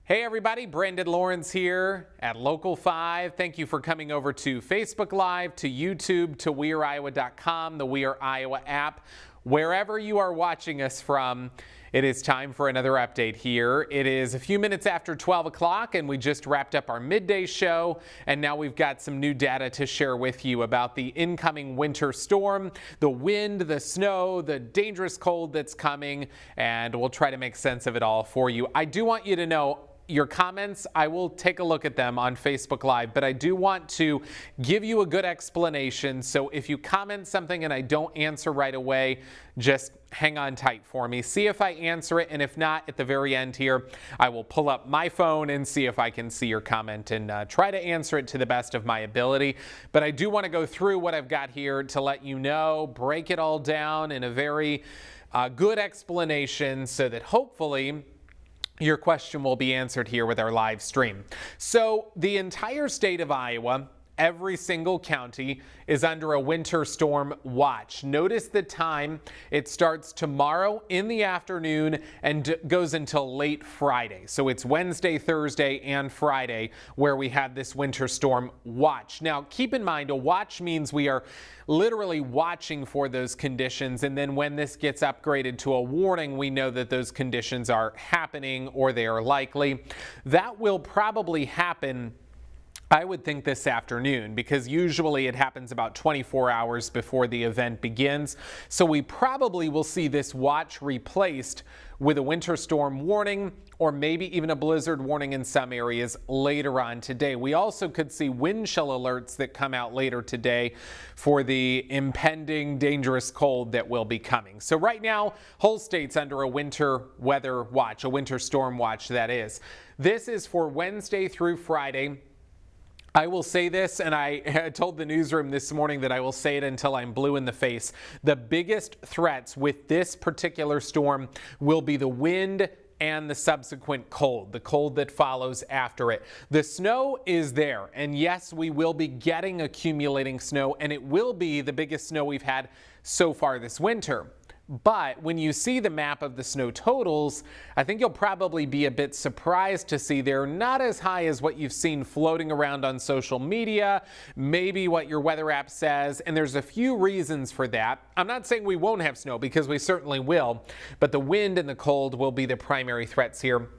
Hey everybody, Brandon Lawrence here at Local 5. Thank you for coming over to Facebook Live, to YouTube, to WeAreIowa.com, the We Are Iowa app. Wherever you are watching us from, it is time for another update here. It is a few minutes after 12 o'clock and we just wrapped up our midday show, and now we've got some new data to share with you about the incoming winter storm, the wind, the snow, the dangerous cold that's coming, and we'll try to make sense of it all for you. I do want you to know your comments, I will take a look at them on Facebook Live, but I do want to give you a good explanation. So if you comment something and I don't answer right away, just hang on tight for me. See if I answer it, and if not, at the very end here, I will pull up my phone and see if I can see your comment and try to answer it to the best of my ability. But I do want to go through what I've got here to let you know, break it all down in a very good explanation so that hopefully your question will be answered here with our live stream. So the entire state of Iowa, every single county, is under a winter storm watch. Notice the time. It starts tomorrow in the afternoon and goes until late Friday. So it's Wednesday, Thursday, and Friday where we have this winter storm watch. Now, keep in mind, a watch means we are literally watching for those conditions, and then when this gets upgraded to a warning, we know that those conditions are happening or they are likely. That will probably happen, I would think, this afternoon, because usually it happens about 24 hours before the event begins. So we probably will see this watch replaced with a winter storm warning, or maybe even a blizzard warning in some areas later on today. We also could see wind chill alerts that come out later today for the impending dangerous cold that will be coming. So right now, whole state's under a winter weather watch, a winter storm watch, that is. This is for Wednesday through Friday. I will say this, and I told the newsroom this morning that I will say it until I'm blue in the face. The biggest threats with this particular storm will be the wind and the subsequent cold, the cold that follows after it. The snow is there, and yes, we will be getting accumulating snow, and it will be the biggest snow we've had so far this winter. But when you see the map of the snow totals, I think you'll probably be a bit surprised to see they're not as high as what you've seen floating around on social media, maybe what your weather app says, and there's a few reasons for that. I'm not saying we won't have snow, because we certainly will, but the wind and the cold will be the primary threats here.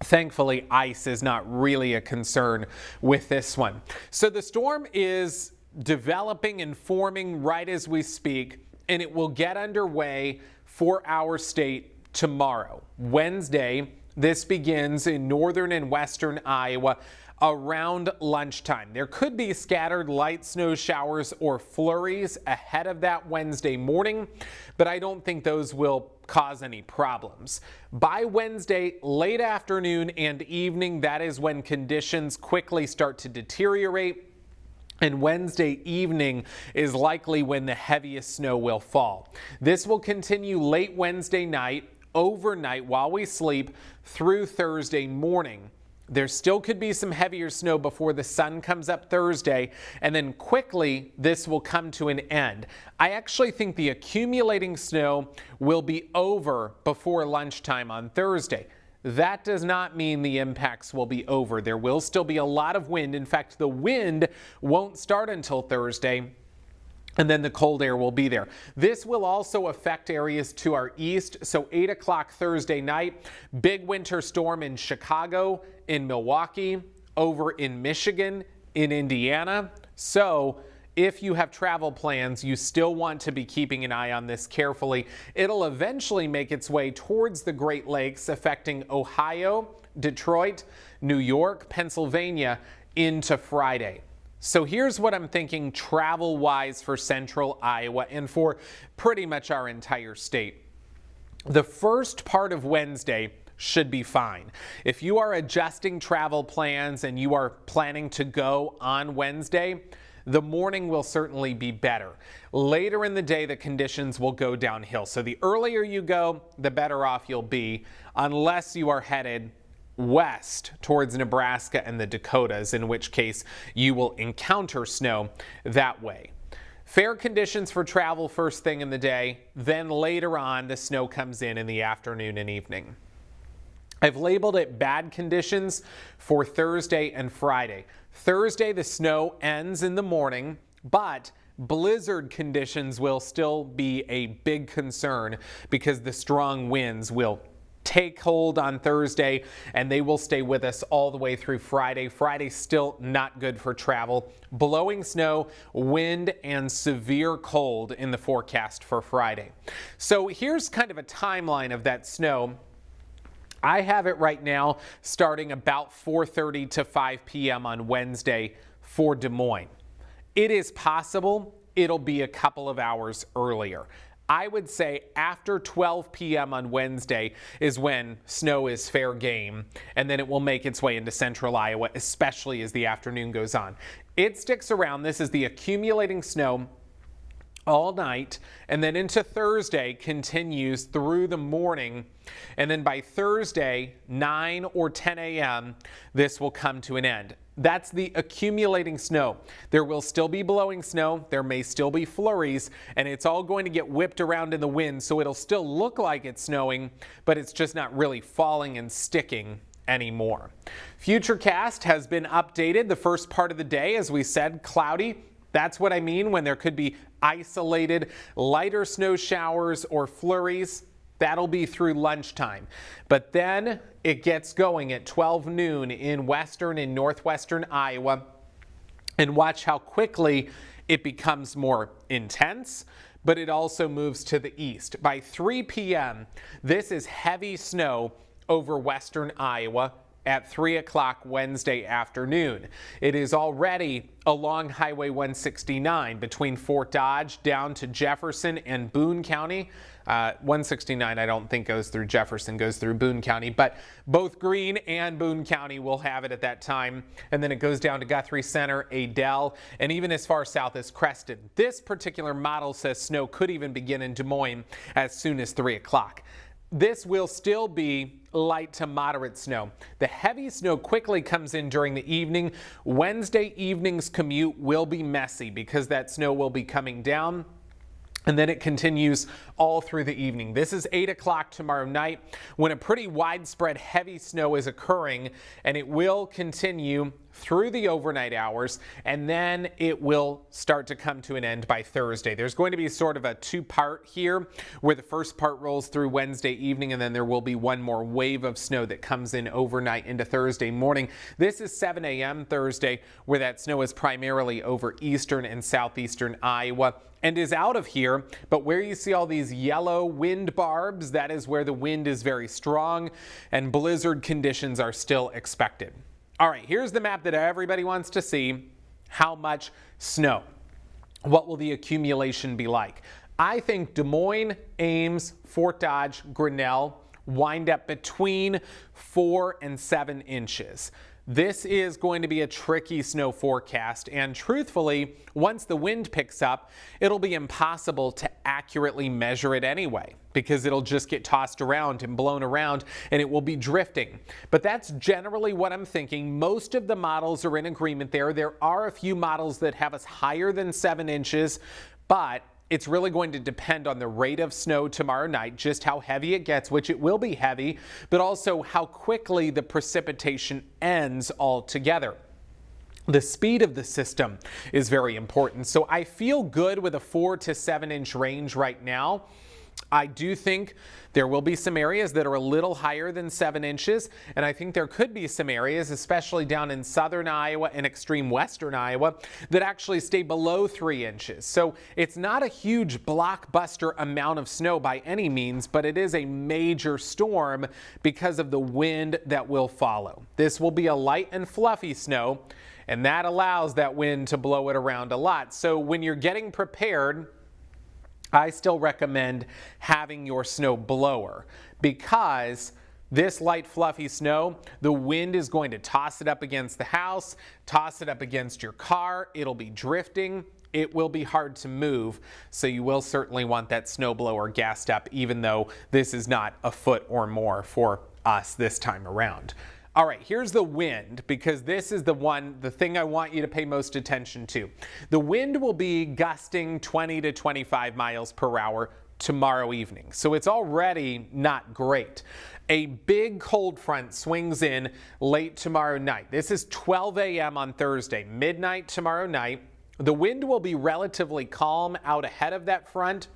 Thankfully, ice is not really a concern with this one. So the storm is developing and forming right as we speak, and it will get underway for our state tomorrow, Wednesday. This begins in northern and western Iowa around lunchtime. There could be scattered light snow showers or flurries ahead of that Wednesday morning, but I don't think those will cause any problems. By Wednesday, late afternoon and evening, that is when conditions quickly start to deteriorate. And Wednesday evening is likely when the heaviest snow will fall. This will continue late Wednesday night, overnight while we sleep, through Thursday morning. There still could be some heavier snow before the sun comes up Thursday, and then quickly this will come to an end. I actually think the accumulating snow will be over before lunchtime on Thursday. That does not mean the impacts will be over. There will still be a lot of wind. In fact, the wind won't start until Thursday, and then the cold air will be there. This will also affect areas to our east. So 8 o'clock Thursday night, big winter storm in Chicago, in Milwaukee, over in Michigan, in Indiana. So if you have travel plans, you still want to be keeping an eye on this carefully. It'll eventually make its way towards the Great Lakes, affecting Ohio, Detroit, New York, Pennsylvania into Friday. So here's what I'm thinking travel-wise for central Iowa and for pretty much our entire state. The first part of Wednesday should be fine. If you are adjusting travel plans and you are planning to go on Wednesday, the morning will certainly be better. Later in the day, the conditions will go downhill. So the earlier you go, the better off you'll be, unless you are headed west towards Nebraska and the Dakotas, in which case you will encounter snow that way. Fair conditions for travel first thing in the day, then later on the snow comes in the afternoon and evening. I've labeled it bad conditions for Thursday and Friday. Thursday, the snow ends in the morning, but blizzard conditions will still be a big concern because the strong winds will take hold on Thursday and they will stay with us all the way through Friday. Friday's still not good for travel. Blowing snow, wind, and severe cold in the forecast for Friday. So here's kind of a timeline of that snow. I have it right now starting about 4:30 to 5 p.m. on Wednesday for Des Moines. It is possible it'll be a couple of hours earlier. I would say after 12 p.m. on Wednesday is when snow is fair game, and then it will make its way into central Iowa, especially as the afternoon goes on. It sticks around. This is the accumulating snow all night, and then into Thursday continues through the morning, and then by Thursday, 9 or 10 a.m., this will come to an end. That's the accumulating snow. There will still be blowing snow, there may still be flurries, and it's all going to get whipped around in the wind, so it'll still look like it's snowing, but it's just not really falling and sticking anymore. Futurecast has been updated. The first part of the day, as we said, cloudy. That's what I mean when there could be isolated lighter snow showers or flurries. That'll be through lunchtime. But then it gets going at 12 noon in western and northwestern Iowa. And watch how quickly it becomes more intense, but it also moves to the east. By 3 p.m., this is heavy snow over western Iowa at 3 o'clock Wednesday afternoon. It is already along Highway 169 between Fort Dodge down to Jefferson and Boone County. 169 I don't think goes through Jefferson, goes through Boone County, but both Greene and Boone County will have it at that time. And then it goes down to Guthrie Center, Adel, and even as far south as Creston. This particular model says snow could even begin in Des Moines as soon as 3 o'clock. This will still be light to moderate snow. The heavy snow quickly comes in during the evening. Wednesday evening's commute will be messy because that snow will be coming down. And then it continues all through the evening. This is 8 o'clock tomorrow night when a pretty widespread heavy snow is occurring, and it will continue through the overnight hours, and then it will start to come to an end by Thursday. There's going to be sort of a two-part here where the first part rolls through Wednesday evening, and then there will be one more wave of snow that comes in overnight into Thursday morning. This is 7 a.m. Thursday, where that snow is primarily over eastern and southeastern Iowa and is out of here, but where you see all these yellow wind barbs, that is where the wind is very strong and blizzard conditions are still expected. All right, here's the map that everybody wants to see. How much snow? What will the accumulation be like? I think Des Moines, Ames, Fort Dodge, Grinnell wind up between 4 and 7 inches. This is going to be a tricky snow forecast, and truthfully, once the wind picks up, it'll be impossible to accurately measure it anyway, because it'll just get tossed around and blown around and it will be drifting. But that's generally what I'm thinking. Most of the models are in agreement there. There are a few models that have us higher than 7 inches, but it's really going to depend on the rate of snow tomorrow night, just how heavy it gets, which it will be heavy, but also how quickly the precipitation ends altogether. The speed of the system is very important. So I feel good with a 4 to 7 inch range right now. I do think there will be some areas that are a little higher than 7 inches, and I think there could be some areas, especially down in southern Iowa and extreme western Iowa, that actually stay below 3 inches. So it's not a huge blockbuster amount of snow by any means, but it is a major storm because of the wind that will follow. This will be a light and fluffy snow, and that allows that wind to blow it around a lot. So when you're getting prepared, I still recommend having your snow blower, because this light fluffy snow, the wind is going to toss it up against the house, toss it up against your car, it'll be drifting, it will be hard to move, so you will certainly want that snow blower gassed up, even though this is not a foot or more for us this time around. All right, here's the wind, because this is the thing I want you to pay most attention to. The wind will be gusting 20 to 25 miles per hour tomorrow evening. So it's already not great. A big cold front swings in late tomorrow night. This is 12 a.m. on Thursday, midnight tomorrow night. The wind will be relatively calm out ahead of that front.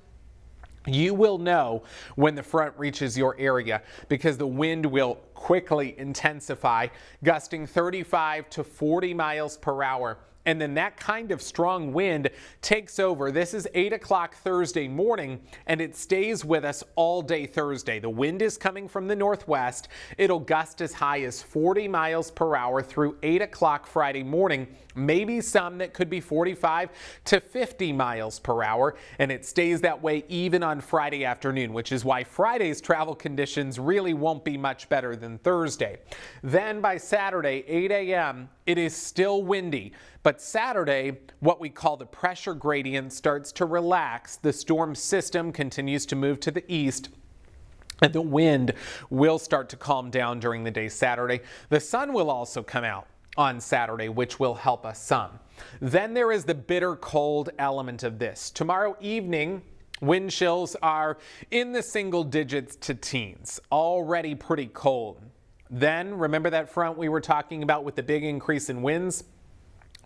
You will know when the front reaches your area because the wind will quickly intensify, gusting 35 to 40 miles per hour. And then that kind of strong wind takes over. This is 8 o'clock Thursday morning, and it stays with us all day Thursday. The wind is coming from the northwest. It'll gust as high as 40 miles per hour through 8 o'clock Friday morning, maybe some that could be 45 to 50 miles per hour, and it stays that way even on Friday afternoon, which is why Friday's travel conditions really won't be much better than Thursday. Then by Saturday, 8 a.m., it is still windy, but Saturday, what we call the pressure gradient starts to relax. The storm system continues to move to the east, and the wind will start to calm down during the day Saturday. The sun will also come out on Saturday, which will help us some. Then there is the bitter cold element of this. Tomorrow evening, wind chills are in the single digits to teens, already pretty cold. Then, remember that front we were talking about with the big increase in winds?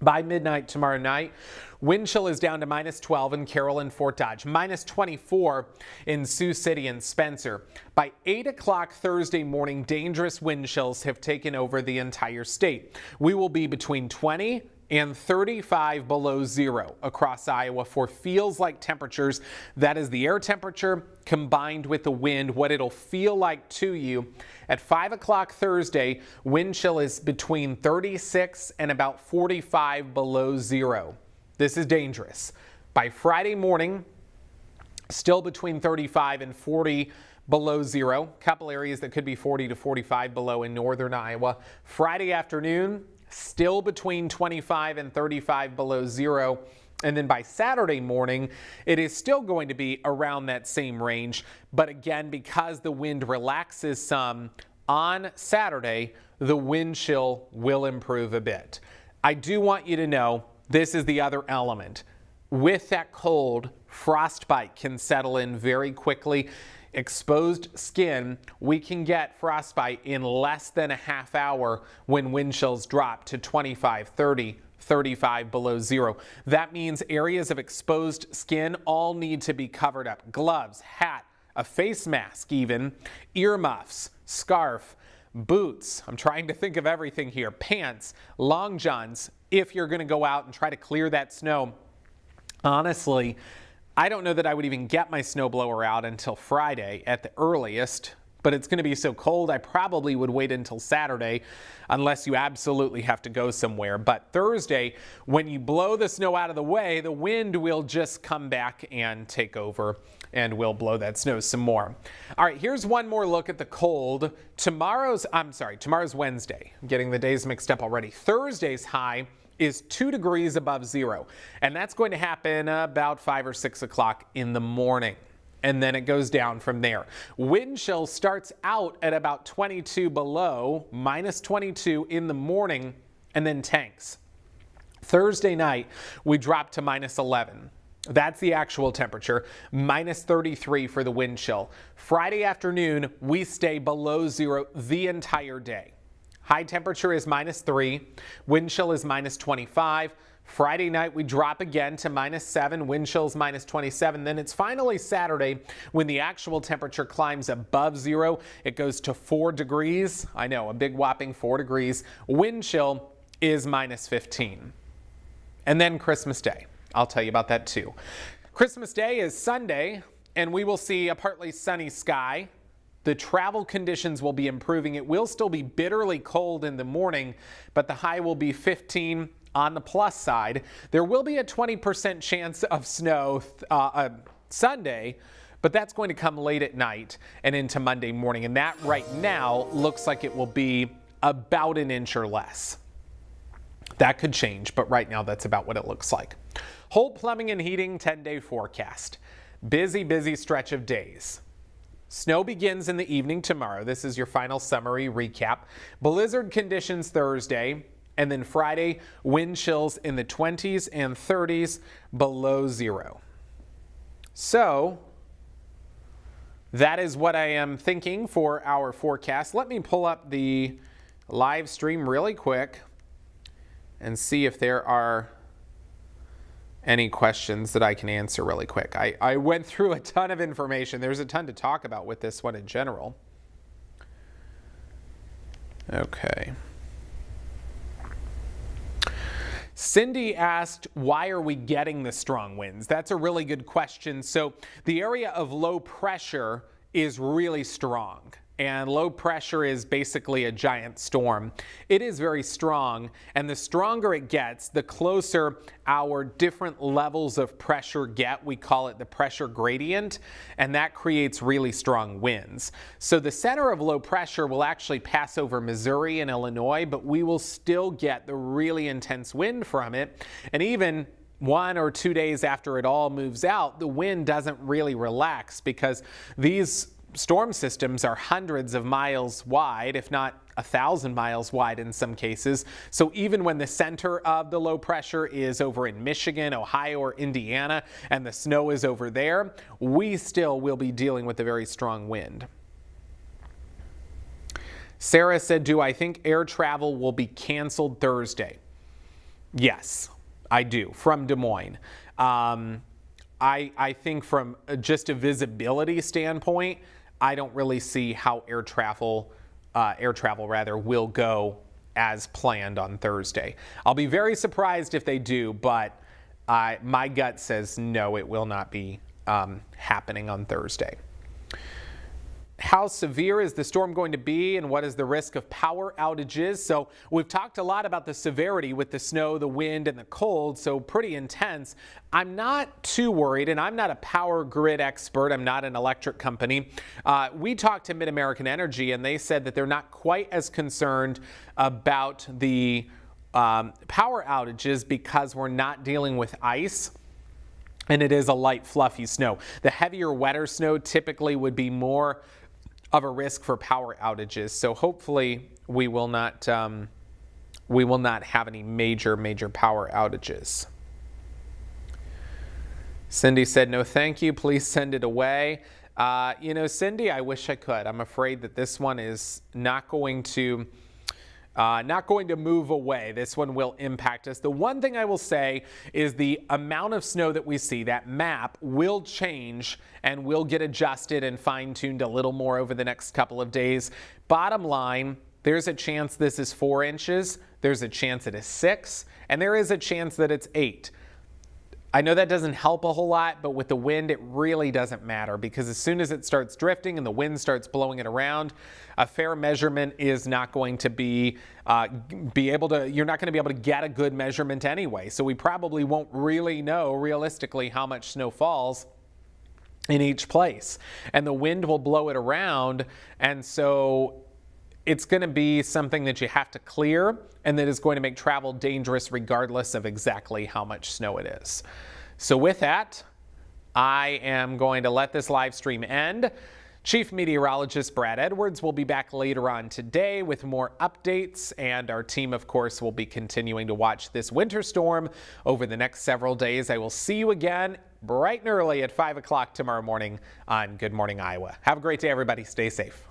By midnight tomorrow night, wind chill is down to minus 12 in Carroll and Fort Dodge, minus 24 in Sioux City and Spencer. By 8 o'clock Thursday morning, dangerous wind chills have taken over the entire state. We will be between 20 and 35 below zero across Iowa for feels like temperatures. That is the air temperature combined with the wind, what it'll feel like to you. At 5 o'clock Thursday, wind chill is between 36 and about 45 below zero. This is dangerous. By Friday morning, still between 35 and 40 below zero. A couple areas that could be 40 to 45 below in northern Iowa. Friday afternoon, still between 25 and 35 below zero. And then by Saturday morning, it is still going to be around that same range. But again, because the wind relaxes some on Saturday, the wind chill will improve a bit. I do want you to know this is the other element. With that cold, frostbite can settle in very quickly. Exposed skin, we can get frostbite in less than a half hour when wind chills drop to 25, 30, 35 below zero. That means areas of exposed skin all need to be covered up. Gloves, hat, a face mask even, earmuffs, scarf, boots. I'm trying to think of everything here. Pants, long johns, if you're going to go out and try to clear that snow. Honestly, I don't know that I would even get my snowblower out until Friday at the earliest, but it's going to be so cold I probably would wait until Saturday unless you absolutely have to go somewhere. But Thursday, when you blow the snow out of the way, the wind will just come back and take over and will blow that snow some more. All right, here's one more look at the cold. Tomorrow's Wednesday. I'm getting the days mixed up already. Thursday's high is 2 degrees above zero, and that's going to happen about 5 or 6 o'clock in the morning, and then it goes down from there. Wind chill starts out at about 22 below, minus 22 in the morning, and then tanks. Thursday night, we drop to minus 11. That's the actual temperature, minus 33 for the wind chill. Friday afternoon, we stay below zero the entire day. High temperature is minus 3, wind chill is minus 25. Friday night we drop again to minus 7, wind chill's minus 27. Then it's finally Saturday when the actual temperature climbs above zero. It goes to 4 degrees. I know, a big whopping 4 degrees. Wind chill is minus 15. And then Christmas Day. I'll tell you about that too. Christmas Day is Sunday, and we will see a partly sunny sky. The travel conditions will be improving. It will still be bitterly cold in the morning, but the high will be 15 on the plus side. There will be a 20% chance of snow Sunday, but that's going to come late at night and into Monday morning. And that right now looks like it will be about an inch or less. That could change, but right now that's about what it looks like. Holt Plumbing and Heating 10-day forecast. Busy stretch of days. Snow begins in the evening tomorrow. This is your final summary recap. Blizzard conditions Thursday, and then Friday, wind chills in the 20s and 30s below zero. So, that is what I am thinking for our forecast. Let me pull up the live stream really quick and see if there are any questions that I can answer really quick. I went through a ton of information. There's a ton to talk about with this one in general. Okay. Cindy asked, why are we getting the strong winds? That's a really good question. So the area of low pressure is really strong. And low pressure is basically a giant storm. It is very strong, and the stronger it gets, the closer our different levels of pressure get. We call it the pressure gradient, and that creates really strong winds. So the center of low pressure will actually pass over Missouri and Illinois, but we will still get the really intense wind from it. And even 1 or 2 days after it all moves out, the wind doesn't really relax because these storm systems are hundreds of miles wide, if not 1,000 miles wide in some cases. So even when the center of the low pressure is over in Michigan, Ohio, or Indiana, and the snow is over there, we still will be dealing with a very strong wind. Sarah said, do I think air travel will be canceled Thursday? Yes, I do, from Des Moines. I think from just a visibility standpoint, I don't really see how air travel will go as planned on Thursday. I'll be very surprised if they do, but my gut says no, it will not be happening on Thursday. How severe is the storm going to be, and what is the risk of power outages? So we've talked a lot about the severity with the snow, the wind, and the cold, so pretty intense. I'm not too worried, and I'm not a power grid expert. I'm not an electric company. We talked to MidAmerican Energy, and they said that they're not quite as concerned about the power outages because we're not dealing with ice. And it is a light, fluffy snow. The heavier, wetter snow typically would be more of a risk for power outages. So hopefully we will not have any major power outages. Cindy said, no, thank you. Please send it away. Cindy, I wish I could. I'm afraid that this one is not going to move away. This one will impact us. The one thing I will say is the amount of snow that we see, that map will change and will get adjusted and fine-tuned a little more over the next couple of days. Bottom line, there's a chance this is 4 inches, there's a chance it is 6, and there is a chance that it's 8. I know that doesn't help a whole lot, but with the wind, it really doesn't matter because as soon as it starts drifting and the wind starts blowing it around, a fair measurement is not going to you're not going to be able to get a good measurement anyway. So we probably won't really know realistically how much snow falls in each place. And the wind will blow it around. And so it's going to be something that you have to clear and that is going to make travel dangerous regardless of exactly how much snow it is. So with that, I am going to let this live stream end. Chief Meteorologist Brad Edwards will be back later on today with more updates, and our team, of course, will be continuing to watch this winter storm over the next several days. I will see you again bright and early at 5 o'clock tomorrow morning on Good Morning Iowa. Have a great day, everybody. Stay safe.